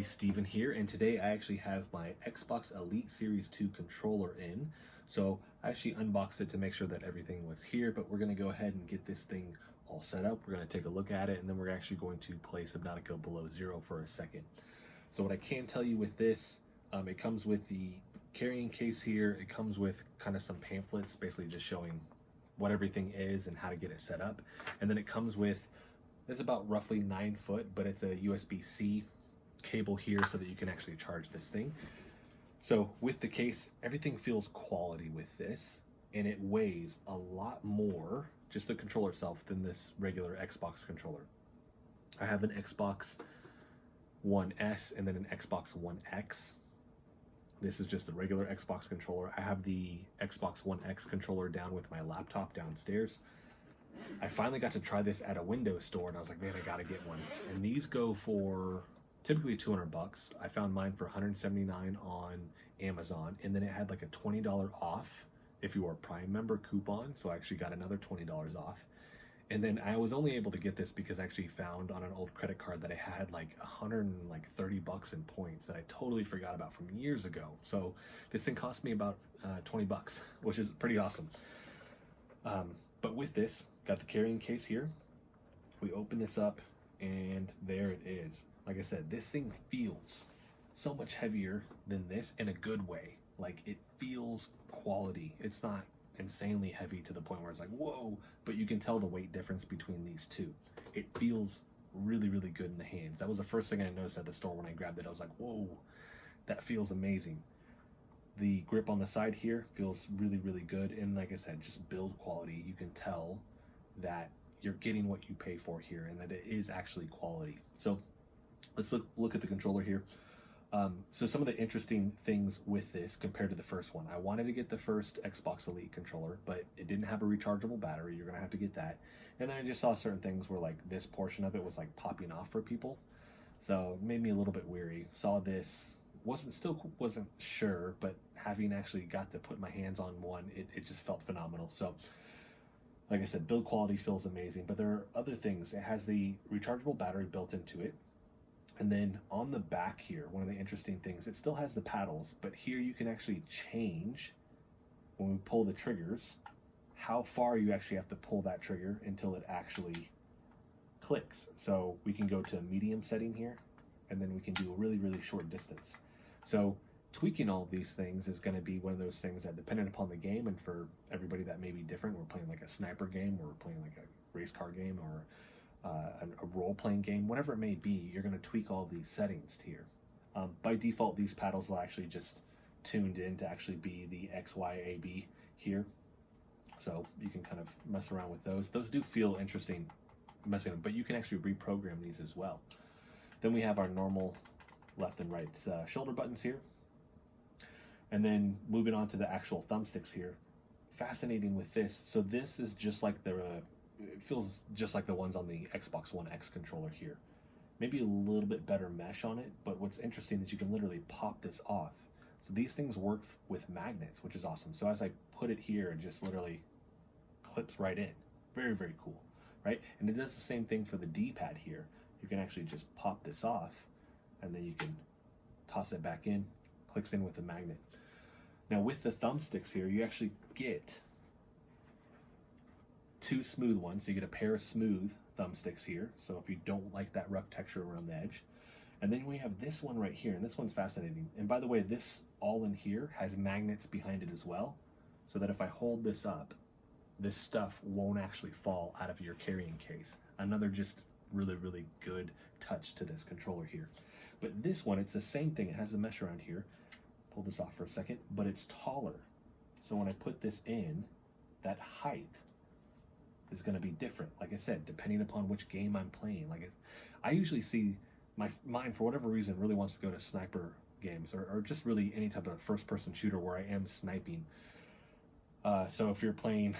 everybody, Steven here, and today I actually have my Xbox Elite Series 2 controller in. So I actually unboxed it to make sure that everything was here, but we're going to go ahead and get this thing all set up. We're going to take a look at it, and then we're actually going to play Subnautica Below Zero for a second. So what I can tell you with this, it comes with the carrying case here. It comes with kind of some pamphlets, basically just showing what everything is and how to get it set up. And then it comes with, it's about roughly 9 foot, but it's a USB-C cable here so that you can actually charge this thing. So with the case, everything feels quality with this, and it weighs a lot more, just the controller itself, than this regular Xbox controller. I have an Xbox One S and then an Xbox One X. This is just the regular Xbox controller. I have the Xbox One X controller down with my laptop downstairs. I finally got to try this at a Windows store, and I was like, man, I gotta get one. And these go for typically $200. I found mine for $179 on Amazon, and then it had like a $20 off if you were a Prime member coupon, so I actually got another $20 off. And then I was only able to get this because I actually found on an old credit card that I had like $130 in points that I totally forgot about from years ago. So this thing cost me about $20, which is pretty awesome. But with this, got the carrying case here. We open this up, and there it is. Like I said, this thing feels so much heavier than this in a good way. Like, it feels quality. It's not insanely heavy to the point where it's like, whoa, but you can tell the weight difference between these two. It feels really, really good in the hands. That was the first thing I noticed at the store when I grabbed it. I was like, whoa, that feels amazing. The grip on the side here feels really, really good. And like I said, just build quality. You can tell that you're getting what you pay for here and that it is actually quality. So let's look at the controller here. So some of the interesting things with this compared to the first one, I wanted to get the first Xbox Elite controller, but it didn't have a rechargeable battery. You're gonna have to get that. And then I just saw certain things where like this portion of it was like popping off for people. So it made me a little bit weary. Saw this, wasn't sure, but having actually got to put my hands on one, it just felt phenomenal. So like I said, build quality feels amazing, but there are other things. It has the rechargeable battery built into it. And then on the back here, one of the interesting things, it still has the paddles, but here you can actually change, when we pull the triggers, how far you actually have to pull that trigger until it actually clicks. So we can go to a medium setting here, and then we can do a really, really short distance. So tweaking all of these things is going to be one of those things that, dependent upon the game, and for everybody that may be different, we're playing like a sniper game, or we're playing like a race car game, or a role-playing game, whatever it may be, you're going to tweak all these settings here. By default, these paddles will actually just tuned in to actually be the X, Y, A, B here. So you can kind of mess around with those. Those do feel interesting messing with, but you can actually reprogram these as well. Then we have our normal left and right shoulder buttons here. And then moving on to the actual thumbsticks here. Fascinating with this. So this is just like it feels just like the ones on the Xbox One X controller here. Maybe a little bit better mesh on it, but what's interesting is you can literally pop this off. So these things work with magnets, which is awesome. So as I put it here, it just literally clips right in. Very, very cool, right? And it does the same thing for the D-pad here. You can actually just pop this off, and then you can toss it back in, clicks in with the magnet. Now with the thumbsticks here, you actually get 2 smooth ones. So you get a pair of smooth thumbsticks here. So if you don't like that rough texture around the edge. And then we have this one right here, and this one's fascinating. And by the way, this all in here has magnets behind it as well, so that if I hold this up, this stuff won't actually fall out of your carrying case. Another just really, really good touch to this controller here. But this one, it's the same thing. It has the mesh around here. Pull this off for a second, but it's taller. So when I put this in, that height is going to be different. Like I said, depending upon which game I'm playing. Like I usually see my mind, for whatever reason, really wants to go to sniper games, or just really any type of first-person shooter where I am sniping. So if you're playing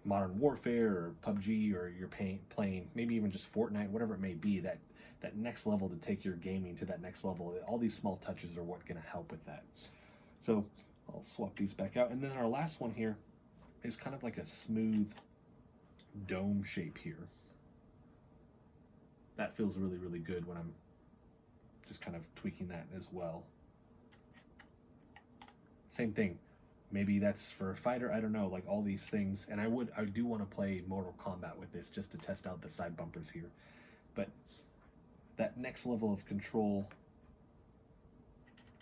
Modern Warfare or PUBG, or you're playing maybe even just Fortnite, whatever it may be, that next level to take your gaming to that next level, all these small touches are what going to help with that. So I'll swap these back out. And then our last one here is kind of like a smooth dome shape here. That feels really, really good when I'm just kind of tweaking that as well. Same thing. Maybe that's for a fighter, I don't know, like all these things. And I do want to play Mortal Kombat with this just to test out the side bumpers here. But that next level of control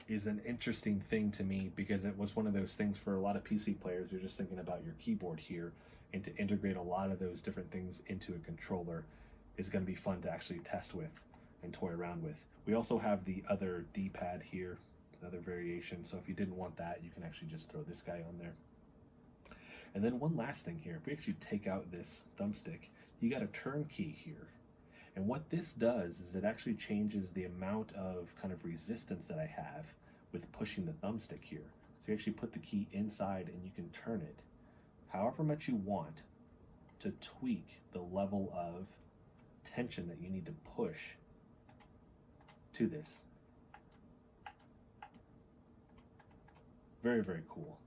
is an interesting thing to me, because it was one of those things for a lot of PC players. You're just thinking about your keyboard here, and to integrate a lot of those different things into a controller is going to be fun to actually test with and toy around with. We also have the other D-pad here, the other variation, so if you didn't want that, you can actually just throw this guy on there. And then one last thing here, if we actually take out this thumbstick, you got a turn key here. And what this does is it actually changes the amount of kind of resistance that I have with pushing the thumbstick here. So you actually put the key inside and you can turn it however much you want to tweak the level of tension that you need to push to this. Very, very cool.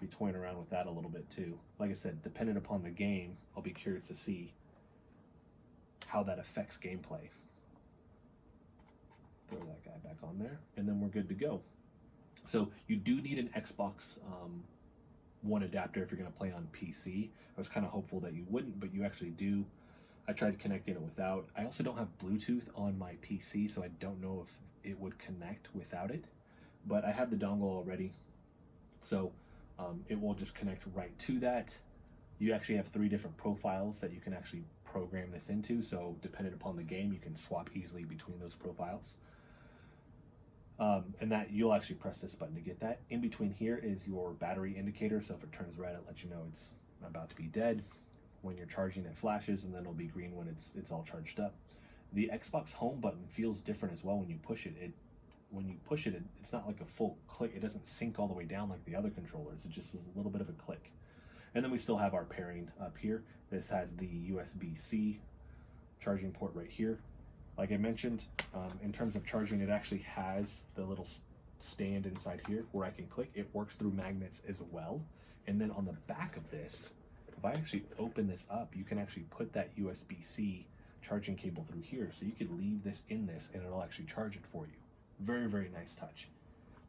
Be toying around with that a little bit too. Like I said, depending upon the game, I'll be curious to see how that affects gameplay. Throw that guy back on there, and then we're good to go. So you do need an Xbox One adapter if you're going to play on PC. I was kind of hopeful that you wouldn't, but you actually do. I tried connecting it without. I also don't have Bluetooth on my PC, so I don't know if it would connect without it. But I have the dongle already, so it will just connect right to that. You actually have 3 different profiles that you can actually program this into, so depending upon the game, you can swap easily between those profiles. And that you'll actually press this button to get that. In between here is your battery indicator, so if it turns red, it lets you know it's about to be dead. When you're charging, it flashes, and then it'll be green when it's all charged up. The Xbox Home button feels different as well when you push it. When you push it, it's not like a full click. It doesn't sink all the way down like the other controllers. It just is a little bit of a click. And then we still have our pairing up here. This has the USB-C charging port right here. Like I mentioned, in terms of charging, it actually has the little stand inside here where I can click. It works through magnets as well. And then on the back of this, if I actually open this up, you can actually put that USB-C charging cable through here. So you could leave this in this and it'll actually charge it for you. Very, very nice touch.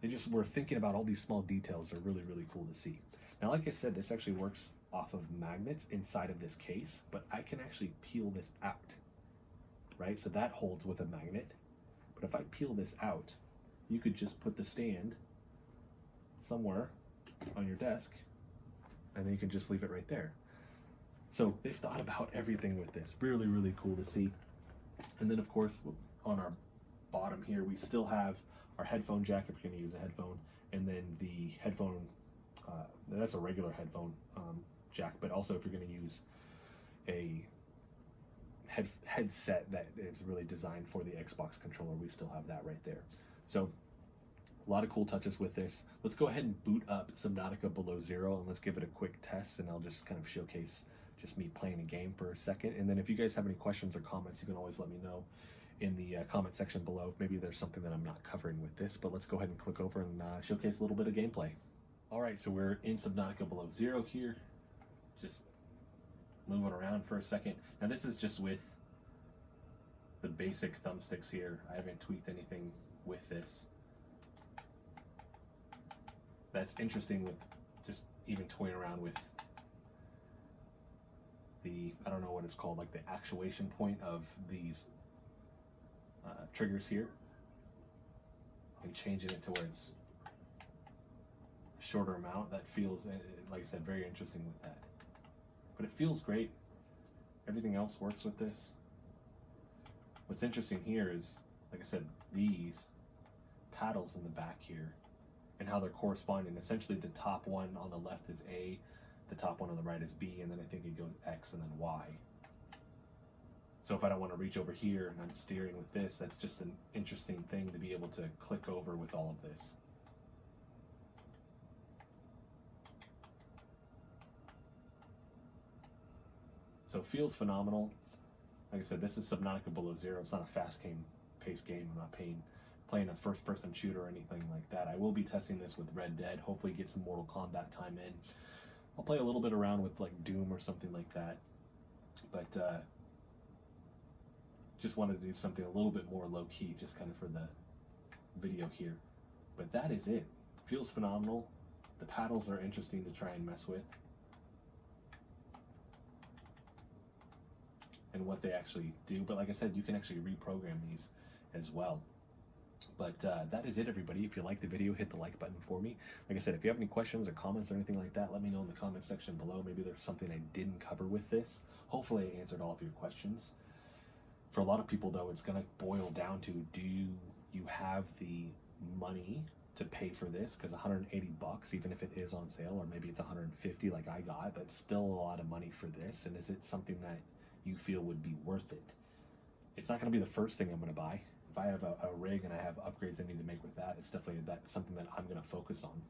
They just were thinking about all these small details. They're really, really cool to see. Now, like I said, this actually works off of magnets inside of this case, but I can actually peel this out, right? So that holds with a magnet. But if I peel this out, you could just put the stand somewhere on your desk, and then you can just leave it right there. So they've thought about everything with this. Really, really cool to see. And then, of course, on our bottom here, we still have our headphone jack if you're going to use a headphone, and then the headphone, that's a regular headphone jack, but also if you're going to use a headset that is really designed for the Xbox controller, we still have that right there. So a lot of cool touches with this. Let's go ahead and boot up Subnautica Below Zero, and let's give it a quick test, and I'll just kind of showcase just me playing a game for a second. And then if you guys have any questions or comments, you can always let me know in the comment section below. Maybe there's something that I'm not covering with this, but let's go ahead and click over and showcase a little bit of gameplay. All right, so we're in Subnautica Below Zero here. Just moving around for a second. Now this is just with the basic thumbsticks here. I haven't tweaked anything with this. That's interesting with just even toying around with the, I don't know what it's called, like the actuation point of these triggers here, and changing it to where it's a shorter amount. That feels, like I said, very interesting with that. But it feels great. Everything else works with this. What's interesting here is, like I said, these paddles in the back here and how they're corresponding. Essentially the top one on the left is A, the top one on the right is B, and then I think it goes X and then Y. So if I don't want to reach over here and I'm steering with this, that's just an interesting thing to be able to click over with all of this. So it feels phenomenal. Like I said, this is Subnautica Below Zero. It's not a fast-paced game. I'm not playing a first-person shooter or anything like that. I will be testing this with Red Dead. Hopefully get some Mortal Kombat time in. I'll play a little bit around with like Doom or something like that. But just wanted to do something a little bit more low-key, just kind of for the video here. But that is it. Feels phenomenal. The paddles are interesting to try and mess with, and what they actually do. But like I said, you can actually reprogram these as well. But that is it, everybody. If you like the video, hit the like button for me. Like I said, if you have any questions or comments or anything like that, let me know in the comment section below. Maybe there's something I didn't cover with this. Hopefully I answered all of your questions. For a lot of people, though, it's going to boil down to, do you have the money to pay for this? Because 180 bucks, even if it is on sale, or maybe it's 150 like I got, that's still a lot of money for this. And is it something that you feel would be worth it? It's not going to be the first thing I'm going to buy. If I have a rig and I have upgrades I need to make with that, it's definitely something that I'm going to focus on.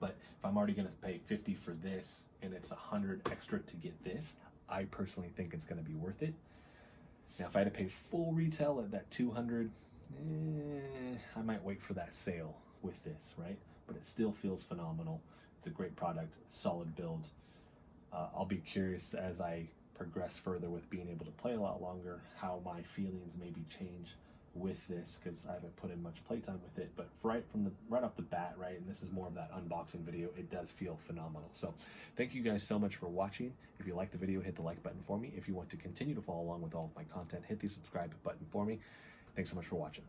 But if I'm already going to pay 50 for this and it's 100 extra to get this, I personally think it's going to be worth it. Now, if I had to pay full retail at that 200, I might wait for that sale with this, right? But it still feels phenomenal. It's a great product, solid build. I'll be curious as I progress further with being able to play a lot longer, how my feelings maybe change with this, because I haven't put in much playtime with it. But right off the bat, right, and this is more of that unboxing video, it does feel phenomenal. So thank you guys so much for watching. If you like the video, hit the like button for me. If you want to continue to follow along with all of my content, hit the subscribe button for me. Thanks so much for watching.